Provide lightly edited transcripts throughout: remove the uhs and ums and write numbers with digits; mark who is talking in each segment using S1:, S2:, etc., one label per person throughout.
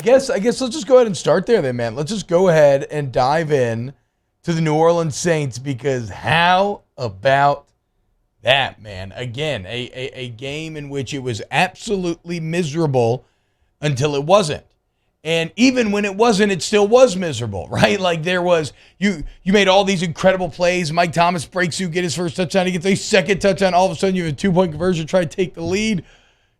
S1: guess let's just go ahead and start there then, man. Let's just go ahead and dive in to the New Orleans Saints, because how about that, man? Again, a game in which it was absolutely miserable until it wasn't. And even when it wasn't, it still was miserable, right? Like there was, you made all these incredible plays. Mike Thomas breaks you, get his first touchdown. He gets a second touchdown. All of a sudden, you have a 2-point conversion, try to take the lead.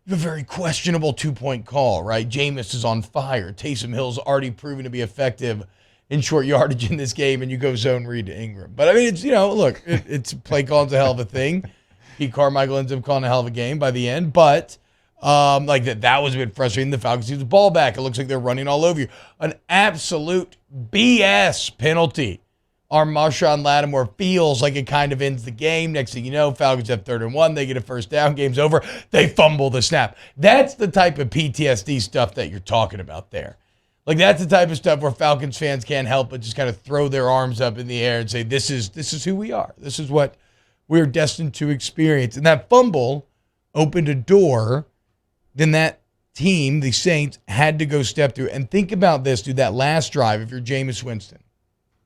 S1: You have a very questionable 2-point call, right? Jameis is on fire. Taysom Hill's already proven to be effective in short yardage in this game, and you go zone read to Ingram. But I mean, it's, look, it's play calling's a hell of a thing. Pete Carmichael ends up calling a hell of a game by the end, but like that was a bit frustrating. The Falcons use the ball back. It looks like they're running all over you. An absolute BS penalty. Our Marshawn Lattimore feels like it kind of ends the game. Next thing you know, Falcons have 3rd and 1. They get a first down. Game's over. They fumble the snap. That's the type of PTSD stuff that you're talking about there. Like that's the type of stuff where Falcons fans can't help but just kind of throw their arms up in the air and say, this is who we are. This is what we're destined to experience. And that fumble opened a door. Then that team, the Saints, had to go step through. And think about this, dude, that last drive, if you're Jameis Winston,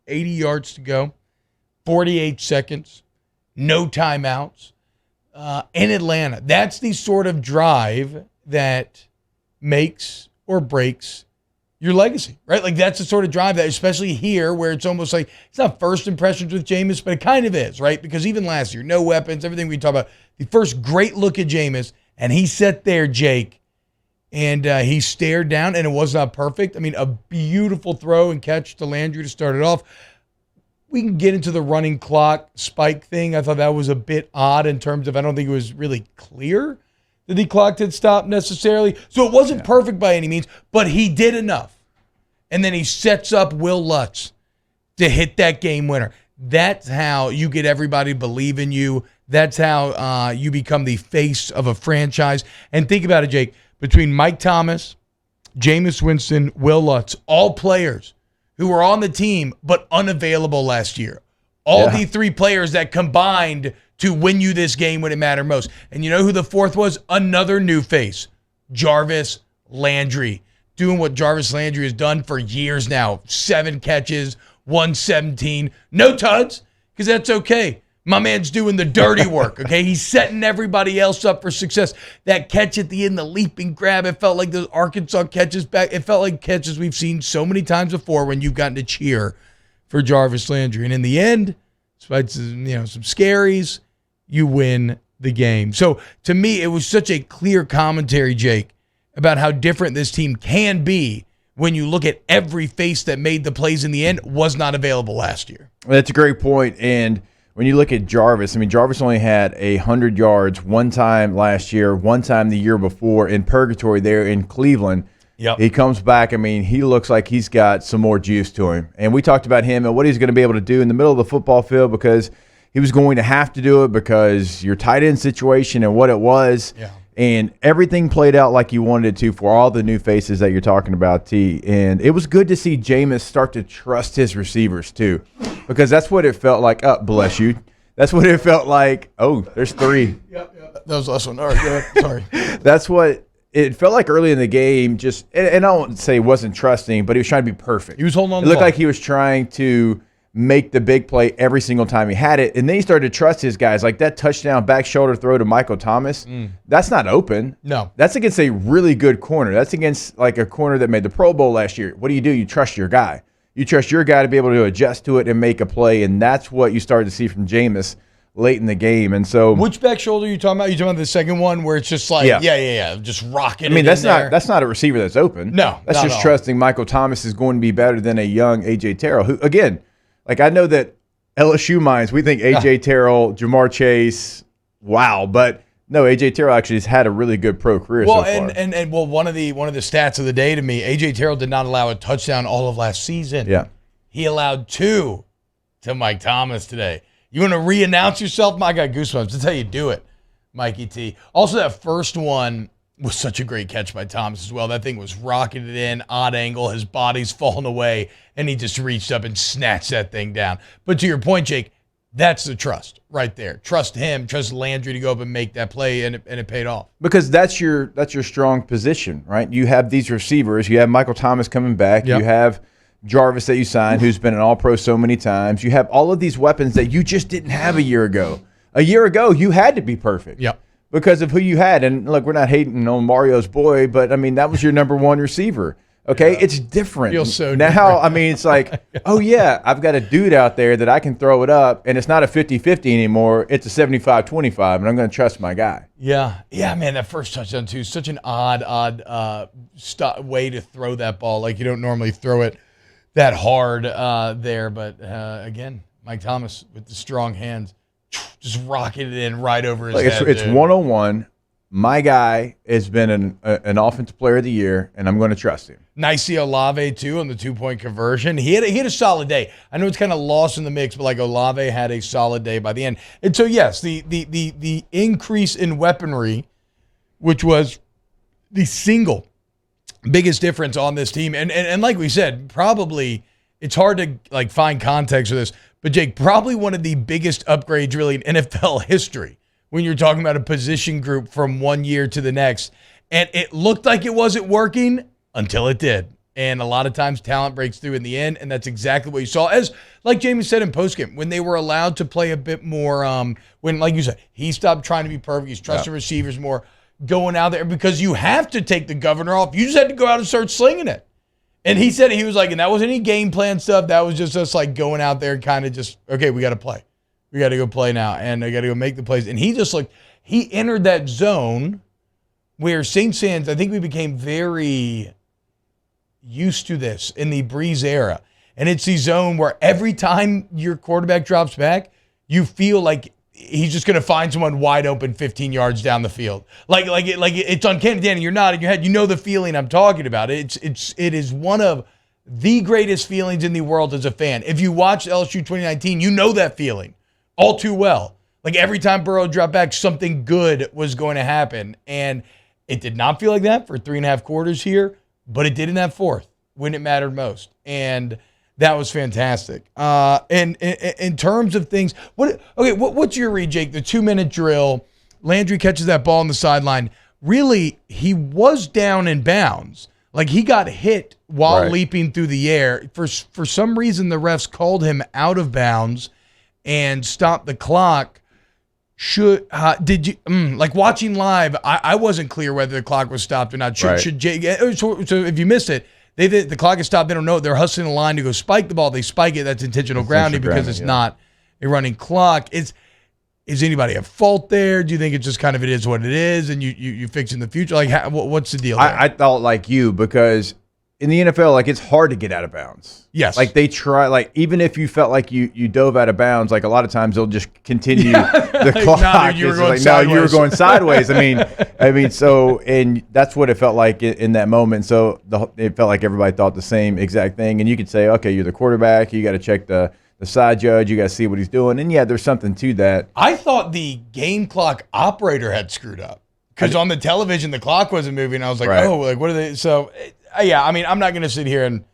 S1: 80 yards to go, 48 seconds, no timeouts, in Atlanta. That's the sort of drive that makes or breaks your legacy, right? Like that's the sort of drive that, especially here, where it's almost like, it's not first impressions with Jameis, but it kind of is, right? Because even last year, no weapons, everything we talk about, the first great look at Jameis, and he sat there, Jake, and he stared down, and it was not perfect. I mean, a beautiful throw and catch to Landry to start it off. We can get into the running clock spike thing. I thought that was a bit odd in terms of, I don't think it was really clear that the clock had stopped necessarily. So it wasn't perfect by any means, but he did enough. And then he sets up Will Lutz to hit that game winner. That's how you get everybody to believe in you. That's how you become the face of a franchise. And think about it, Jake. Between Mike Thomas, Jameis Winston, Will Lutz, all players who were on the team but unavailable last year. All the 3 players that combined to win you this game when it mattered most. And you know who the 4th was? Another new face, Jarvis Landry. Doing what Jarvis Landry has done for years now. 7 catches, 117. No tuds, because that's okay. My man's doing the dirty work, okay? He's setting everybody else up for success. That catch at the end, the leaping grab, it felt like those Arkansas catches back. It felt like catches we've seen so many times before when you've gotten to cheer for Jarvis Landry. And in the end, despite some scaries, you win the game. So to me, it was such a clear commentary, Jake, about how different this team can be when you look at every face that made the plays in the end was not available last year.
S2: That's a great point. And when you look at Jarvis, I mean, Jarvis only had 100 yards one time last year, one time the year before in purgatory there in Cleveland.
S1: Yep.
S2: He comes back. I mean, he looks like he's got some more juice to him. And we talked about him and what he's going to be able to do in the middle of the football field, because he was going to have to do it because your tight end situation and what it was.
S1: Yeah.
S2: And everything played out like you wanted it to for all the new faces that you're talking about, T. And it was good to see Jameis start to trust his receivers, too, because that's what it felt like. Bless you. That's what it felt like. Oh, there's 3.
S1: Yep. That was the last one. All right, go ahead. Sorry.
S2: That's what it felt like early in the game. Just, and I won't say he wasn't trusting, but he was trying to be perfect.
S1: He was holding on.
S2: It looked like he was trying to make the big play every single time he had it. And then he started to trust his guys. Like that touchdown back shoulder throw to Michael Thomas, that's not open.
S1: No.
S2: That's against a really good corner. That's against like a corner that made the Pro Bowl last year. What do? You trust your guy. You trust your guy to be able to adjust to it and make a play, and that's what you started to see from Jameis late in the game. And so,
S1: which back shoulder are you talking about? You talking about the second one where it's just like, yeah, just rocking.
S2: I mean, that's not a receiver that's open.
S1: No,
S2: that's just trusting Michael Thomas is going to be better than a young A.J. Terrell, who, again, like I know that LSU minds, we think A.J. Terrell, Jamar Chase, wow, but no, A.J. Terrell actually has had a really good pro career so far.
S1: And one of the stats of the day to me, A.J. Terrell did not allow a touchdown all of last season.
S2: Yeah,
S1: he allowed 2 to Mike Thomas today. You want to re-announce yourself? I got goosebumps. That's how you do it, Mikey T. Also, that first one was such a great catch by Thomas as well. That thing was rocketed in, odd angle. His body's falling away, and he just reached up and snatched that thing down. But to your point, Jake, That's the trust right there. Trust him, trust Landry to go up and make that play, and it paid off.
S2: Because that's your strong position, right? You have these receivers. You have Michael Thomas coming back.
S1: Yep.
S2: You have Jarvis that you signed, who's been an All-Pro so many times. You have all of these weapons that you just didn't have a year ago. A year ago, you had to be perfect.
S1: Yep.
S2: Because of who you had. And look, we're not hating on Mario's boy, but I mean, that was your number one receiver. Okay, it's different.
S1: Feels so
S2: now,
S1: different.
S2: I mean, it's like, oh, yeah, I've got a dude out there that I can throw it up, and it's not a 50-50 anymore. It's a 75-25, and I'm going to trust my guy.
S1: Yeah, man, that first touchdown, too, such an odd way to throw that ball. Like, you don't normally throw it that hard there. But, again, Mike Thomas with the strong hands just rocketed it in right over his head.
S2: It's 101. My guy has been an offensive player of the year, and I'm going to trust him.
S1: Nice see Olave, too, on the two-point conversion. He had a solid day. I know it's kind of lost in the mix, but, like, Olave had a solid day by the end. And so, yes, the increase in weaponry, which was the single biggest difference on this team. And like we said, probably it's hard to, like, find context for this, but, Jake, probably one of the biggest upgrades, really, in NFL history when you're talking about a position group from one year to the next. And it looked like it wasn't working until it did. And a lot of times talent breaks through in the end, and that's exactly what you saw. As, like Jamie said in postgame, when they were allowed to play a bit more, when, like you said, he stopped trying to be perfect, he's trusting receivers more, going out there, because you have to take the governor off. You just had to go out and start slinging it. And he said, he was like, and that wasn't any game plan stuff. That was just us, like, going out there and kind of just, okay, we got to play. We got to go play now, and I got to go make the plays. And he just looked, he entered that zone where St. Sands, I think we became very used to this in the Breeze era. And it's the zone where every time your quarterback drops back, you feel like he's just going to find someone wide open 15 yards down the field. Like it's uncanny, Danny. You're nodding your head. You know the feeling I'm talking about. It is one of the greatest feelings in the world as a fan. If you watch LSU 2019, you know that feeling all too well. Like every time Burrow dropped back, something good was going to happen. And it did not feel like that for 3.5 quarters here, but it did in that fourth when it mattered most. And that was fantastic. And in terms of things, what's your read, Jake? The 2-minute drill, Landry catches that ball on the sideline. Really, he was down in bounds. Like he got hit while leaping through the air. For some reason, the refs called him out of bounds and stopped the clock. Did you like watching live? I wasn't clear whether the clock was stopped or not. So if you missed it, the clock is stopped. They don't know. They're hustling the line to go spike the ball. They spike it. That's intentional grounding because it's not a running clock. Is anybody at fault there? Do you think it's just kind of it is what it is, and you fix it in the future? Like, what's the deal there?
S2: I thought like you, because in the NFL, like it's hard to get out of bounds.
S1: Yes.
S2: Like they try, like even if you felt like you dove out of bounds, like a lot of times they'll just continue the clock.
S1: No, you were going sideways.
S2: No, you were going sideways. I mean, so, and that's what it felt like in that moment. So it felt like everybody thought the same exact thing. And you could say, okay, you're the quarterback. You got to check the side judge. You got to see what he's doing. And yeah, there's something to that.
S1: I thought the game clock operator had screwed up because on the television, the clock wasn't moving. I was like, oh, like what are they? So, yeah, I mean, I'm not going to sit here and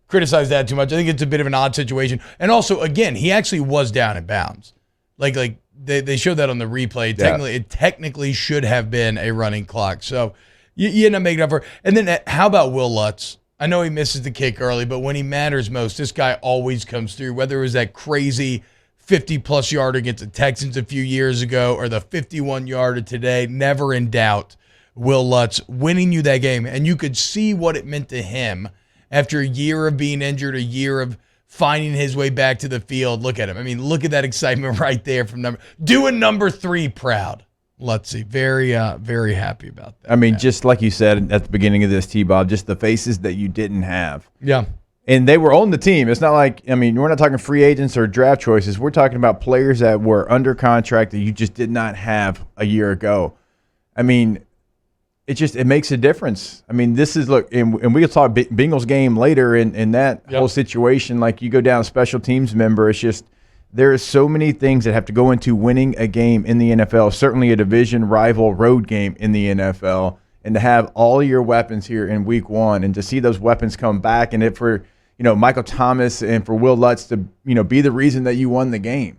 S1: criticize that too much. I think it's a bit of an odd situation. And also, again, he actually was down in bounds. Like they showed that on the replay. It technically should have been a running clock. So you end up making up for it. And then how about Will Lutz? I know he misses the kick early, but when he matters most, this guy always comes through, whether it was that crazy 50-plus yarder against the Texans a few years ago or the 51-yarder today, never in doubt. Will Lutz winning you that game, and you could see what it meant to him after a year of being injured, a year of finding his way back to the field. Look at him. I mean, look at that excitement right there from doing number 3 proud. Lutzy, very happy about that.
S2: I mean, just like you said at the beginning of this, T-Bob, just the faces that you didn't have.
S1: Yeah.
S2: And they were on the team. It's not like, I mean, we're not talking free agents or draft choices. We're talking about players that were under contract that you just did not have a year ago. I mean, it makes a difference. I mean, this is, look, and we'll talk Bengals game later in that whole situation. Like, you go down special teams member, it's just, there are so many things that have to go into winning a game in the NFL, certainly a division rival road game in the NFL, and to have all your weapons here in week 1 and to see those weapons come back, and for Michael Thomas and for Will Lutz to be the reason that you won the game.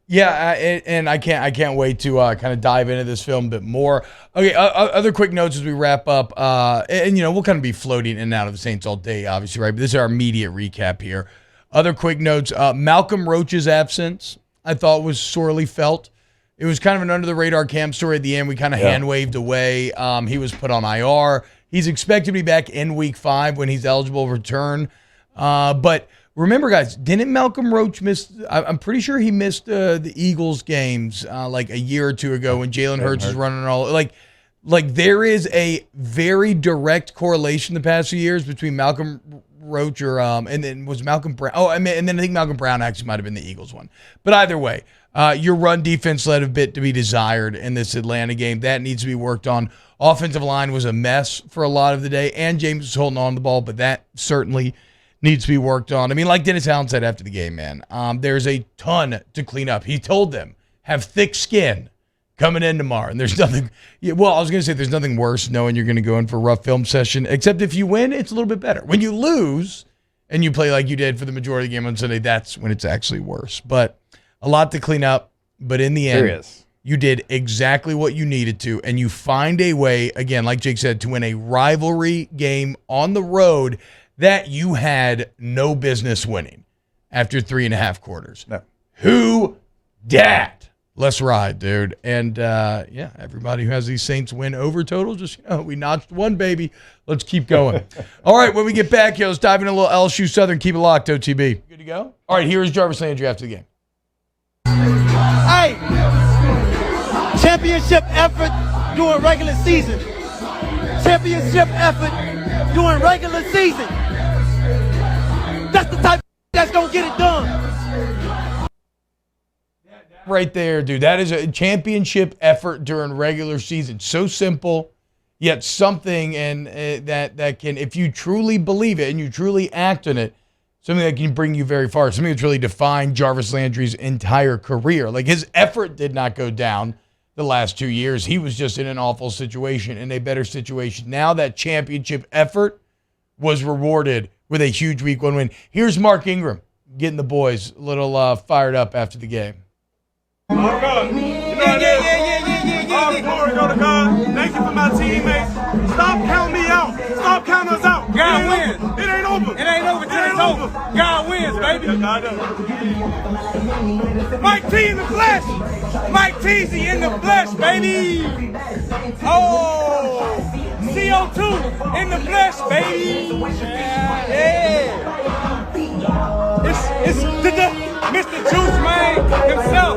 S1: Yeah, and I can't wait to kind of dive into this film a bit more. Okay, other quick notes as we wrap up, and we'll kind of be floating in and out of the Saints all day, obviously, right? But this is our immediate recap here. Other quick notes: Malcolm Roach's absence, I thought, was sorely felt. It was kind of an under the radar Cam story at the end. We kind of hand waved away. He was put on IR. He's expected to be back in Week 5 when he's eligible to return, but. Remember, guys, didn't Malcolm Roach miss? I'm pretty sure he missed the Eagles games like a year or two ago when Jalen Hurts was running all like there is a very direct correlation the past few years between Malcolm Roach and then was Malcolm Brown. Oh, and then I think Malcolm Brown actually might have been the Eagles one. But either way, your run defense led a bit to be desired in this Atlanta game. That needs to be worked on. Offensive line was a mess for a lot of the day, and James was holding on to the ball, but that certainly needs to be worked on. I mean, like Dennis Allen said after the game, man, there's a ton to clean up. He told them, have thick skin coming in tomorrow. And there's nothing, well, I was going to say there's nothing worse knowing you're going to go in for a rough film session, except if you win, it's a little bit better. When you lose and you play like you did for the majority of the game on Sunday, that's when it's actually worse. But a lot to clean up. But in the end, you did exactly what you needed to, and you find a way, again, like Jake said, to win a rivalry game on the road that you had no business winning after 3.5 quarters.
S2: No.
S1: Who dat? Let's ride, dude. And, everybody who has these Saints win over total, just, we notched one, baby. Let's keep going. All right, when we get back here, let's dive into a little LSU Southern. Keep it locked, OTB. Good to go? All right, here's Jarvis Landry after the game.
S3: Hey, championship effort during regular season. Championship effort during regular season. That's the type that's going to get it done.
S1: Right there, dude. That is a championship effort during regular season. So simple, yet something and that can, if you truly believe it and you truly act on it, something that can bring you very far. Something that's really defined Jarvis Landry's entire career. Like, his effort did not go down the last 2 years. He was just in an awful situation, in a better situation. Now that championship effort was rewarded with a huge Week 1 win. Here's Mark Ingram getting the boys a little fired up after the game.
S4: Oh, God. All glory go to God. Thank you for my teammates. Stop counting me out. Stop counting us out.
S5: God wins.
S4: It ain't over.
S5: It ain't over till it's over. God wins, baby.
S4: God does.
S5: Mike T in the flesh. Mike Teasy in the flesh, baby. Oh, CO2 in the flesh, baby. Yeah. It's Mr. Juice Man himself.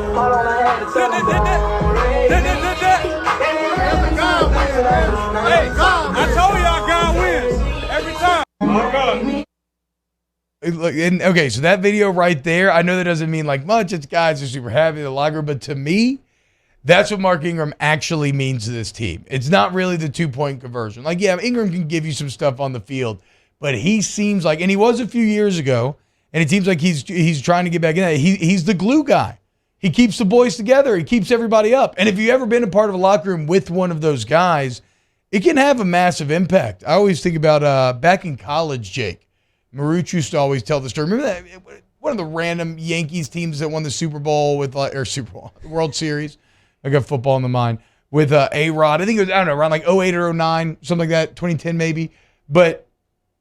S5: Hey, I told y'all God wins every time.
S4: Oh, God.
S1: Okay, so that video right there, I know that doesn't mean like much. It's guys are super happy in the locker room, but to me, that's what Mark Ingram actually means to this team. It's not really the 2-point conversion. Like, yeah, Ingram can give you some stuff on the field, but he seems like, and he was a few years ago, and it seems like he's trying to get back in that. He's the glue guy. He keeps the boys together. He keeps everybody up. And if you've ever been a part of a locker room with one of those guys, it can have a massive impact. I always think about back in college, Jake. Maruch used to always tell the story. Remember that one of the random Yankees teams that won the Super Bowl World Series? I got football in the mind with A-Rod. I think it was, I don't know, around like 08 or 09, something like that, 2010 maybe. But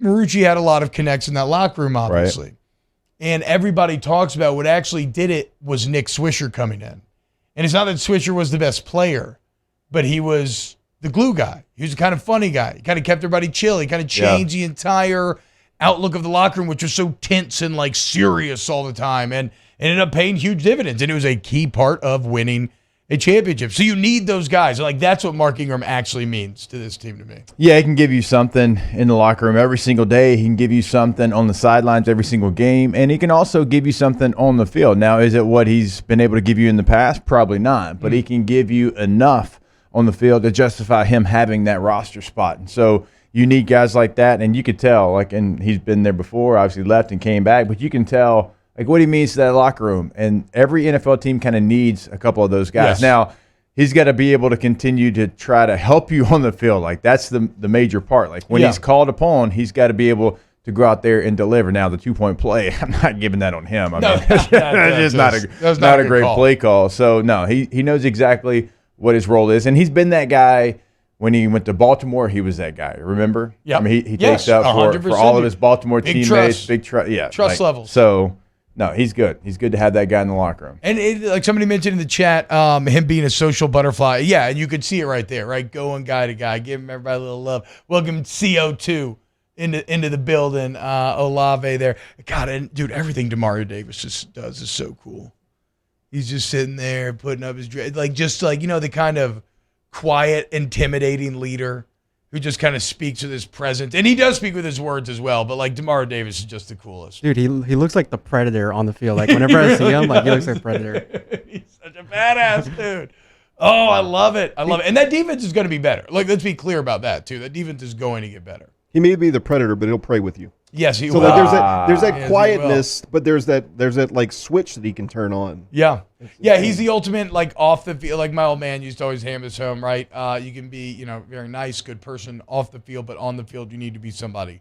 S1: Marucci had a lot of connects in that locker room, obviously. Right. And everybody talks about what actually did it was Nick Swisher coming in. And it's not that Swisher was the best player, but he was the glue guy. He was a kind of funny guy. He kind of kept everybody chill. He kind of changed the entire outlook of the locker room, which was so tense and like serious all the time, and ended up paying huge dividends. And it was a key part of winning a championship. So you need those guys. Like, that's what Mark Ingram actually means to this team to me.
S2: Yeah, he can give you something in the locker room every single day. He can give you something on the sidelines every single game, and he can also give you something on the field. Now, is it what he's been able to give you in the past? Probably not, but he can give you enough on the field to justify him having that roster spot. And so you need guys like that, and you could tell, like, and he's been there before, obviously left and came back, but you can tell like what he means to that locker room. And every NFL team kind of needs a couple of those guys. Yes. Now, he's got to be able to continue to try to help you on the field. Like, that's the major part. Like, when he's called upon, he's got to be able to go out there and deliver. Now, the 2-point play, I'm not giving that on him. I
S1: No,
S2: mean, that's just not a great play call. So, no, he knows exactly what his role is. And he's been that guy when he went to Baltimore. He was that guy. Remember?
S1: Yeah.
S2: I mean, he takes up for all of his Baltimore teammates. Big trust. Yeah.
S1: Trust levels.
S2: So, no, he's good. He's good to have that guy in the locker room.
S1: And like somebody mentioned in the chat, him being a social butterfly. Yeah, and you could see it right there, right? Going guy to guy, giving everybody a little love. Welcome CO2 into the building. Olave there. God, and dude, everything Demario Davis just does is so cool. He's just sitting there putting up his dress, the kind of quiet, intimidating leader who just kind of speaks with his presence. And he does speak with his words as well, but like Demario Davis is just the coolest.
S6: Dude, he looks like the Predator on the field. Like whenever I see him, like he looks like Predator.
S1: He's such a badass dude. Oh, I love it. I love it. And that defense is going to be better. Like, let's be clear about that too. That defense is going to get better.
S7: He may be the Predator, but he'll pray with you.
S1: Yes, he
S7: so
S1: will.
S7: Like there's that
S1: Yes,
S7: quietness, but there's that like switch that he can turn on.
S1: Yeah. Yeah, he's the ultimate like off the field. Like my old man used to always hammer this home, right? You can be, very nice, good person off the field, but on the field you need to be somebody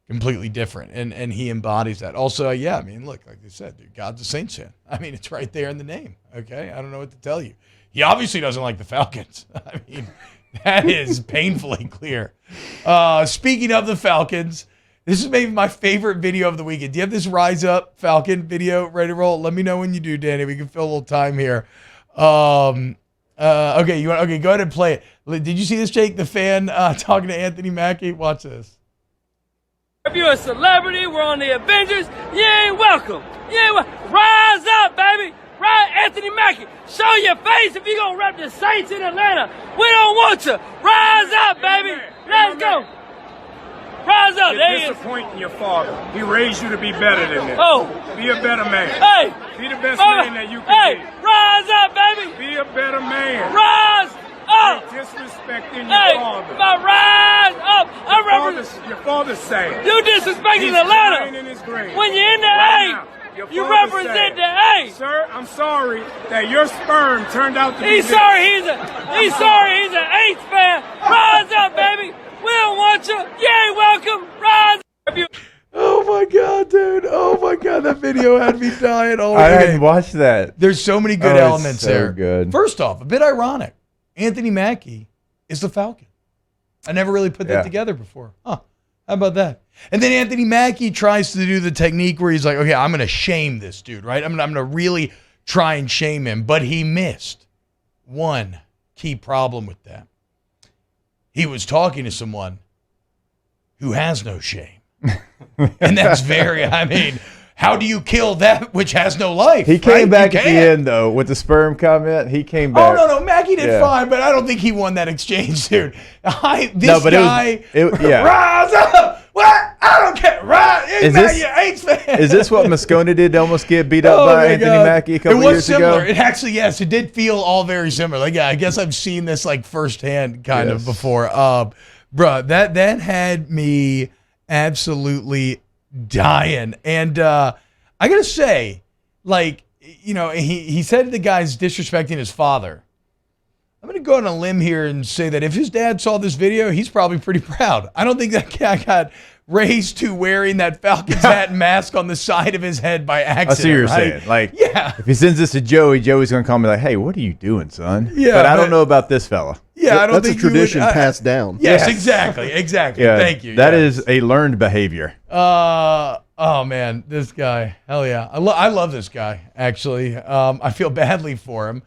S1: completely different. And he embodies that. Also, yeah, I mean, look, like they said, dude, God's a Saints fan. I mean, it's right there in the name. Okay? I don't know what to tell you. He obviously doesn't like the Falcons. I mean, that is painfully clear. Speaking of the Falcons, this is maybe my favorite video of the weekend. Do you have this Rise Up Falcon video ready to roll? Let me know when you do, Danny. We can fill a little time here. Okay, go ahead and play it. Did you see this, Jake? The fan talking to Anthony Mackie? Watch this.
S8: If you're a celebrity, we're on the Avengers, you ain't welcome. Rise up, baby. Right, Anthony Mackie, show your face if you're going to rep the Saints in Atlanta. We don't want you. Rise up, baby. Let's go. Rise up.
S5: You're disappointing your father. He raised you to be better than this.
S8: Oh.
S5: Be a better man.
S8: Hey.
S5: Be the best man that you can be.
S8: Rise up, baby.
S5: Be a better man.
S8: Rise up.
S5: You're disrespecting your father.
S8: But rise up.
S5: Your father's sad.
S8: You disrespecting Atlanta. When you're in the A. You represent the A.
S5: Sir, I'm sorry that your sperm turned out to be
S8: He's sorry he's an Aints fan. Rise up, baby. We don't want you. You ain't welcome. Rise up.
S1: Oh, my God, dude. Oh, my God. That video had me dying all
S2: I hadn't watched that.
S1: There's so many good elements
S2: so
S1: there.
S2: Good.
S1: First off, a bit ironic. Anthony Mackie is the Falcon. I never really put that together before. Huh. How about that? And then Anthony Mackie tries to do the technique where he's like, okay, I'm going to shame this dude, right? I'm going to really try and shame him. But he missed one key problem with that. He was talking to someone who has no shame. And that's how do you kill that which has no life?
S2: He came back at the end, though, with the sperm comment. He came back.
S1: Oh, no, Mackie did fine, but I don't think he won that exchange, dude. Rise up! What? I don't care. Rise!
S2: Is this what Moscona did to almost get beat up by Anthony Mackie a couple years ago?
S1: It actually, yes, it did feel all very similar. Like, yeah, I guess I've seen this like firsthand kind of before. Bro, that had me absolutely dying. And I gotta say, like, he said the guy's disrespecting his father. I'm gonna go on a limb here and say that if his dad saw this video, he's probably pretty proud. I don't think that guy got raised to wearing that Falcons hat and mask on the side of his head by accident.
S2: I see what you're saying. Like, if he sends this to Joey, Joey's gonna call me like, "Hey, what are you doing, son?"
S1: Yeah,
S2: but I don't know about this fella.
S1: Yeah, I don't
S7: that's
S1: think
S7: a tradition passed down.
S1: Yes, exactly.
S2: Yeah,
S1: Thank you.
S2: That is a learned behavior.
S1: Oh man, this guy, hell yeah, I love this guy. Actually, I feel badly for him.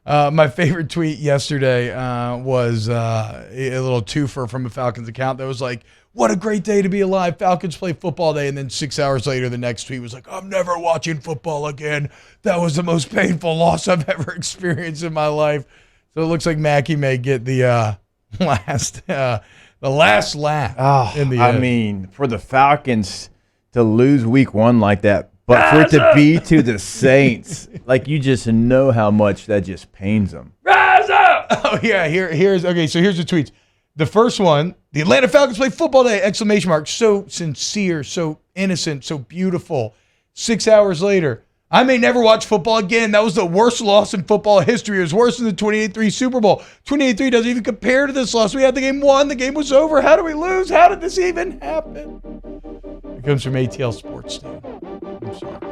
S1: My favorite tweet yesterday was a little twofer from a Falcons account that was like, "What a great day to be alive. Falcons play football day." And then 6 hours later, the next tweet was like, "I'm never watching football again. That was the most painful loss I've ever experienced in my life." So it looks like Mackie may get the last laugh in the end.
S2: I mean, for the Falcons to lose week 1 like that, but for it to be to the Saints, like, you just know how much that just pains them.
S1: Rise up! Oh yeah, here's the tweets. The first one, the Atlanta Falcons play football day! ! So sincere, so innocent, so beautiful. 6 hours later, I may never watch football again. That was the worst loss in football history. It was worse than the 28-3 Super Bowl. 28-3 doesn't even compare to this loss. We had the game won. The game was over. How do we lose? How did this even happen? It comes from ATL Sports, Steve. I'm sorry.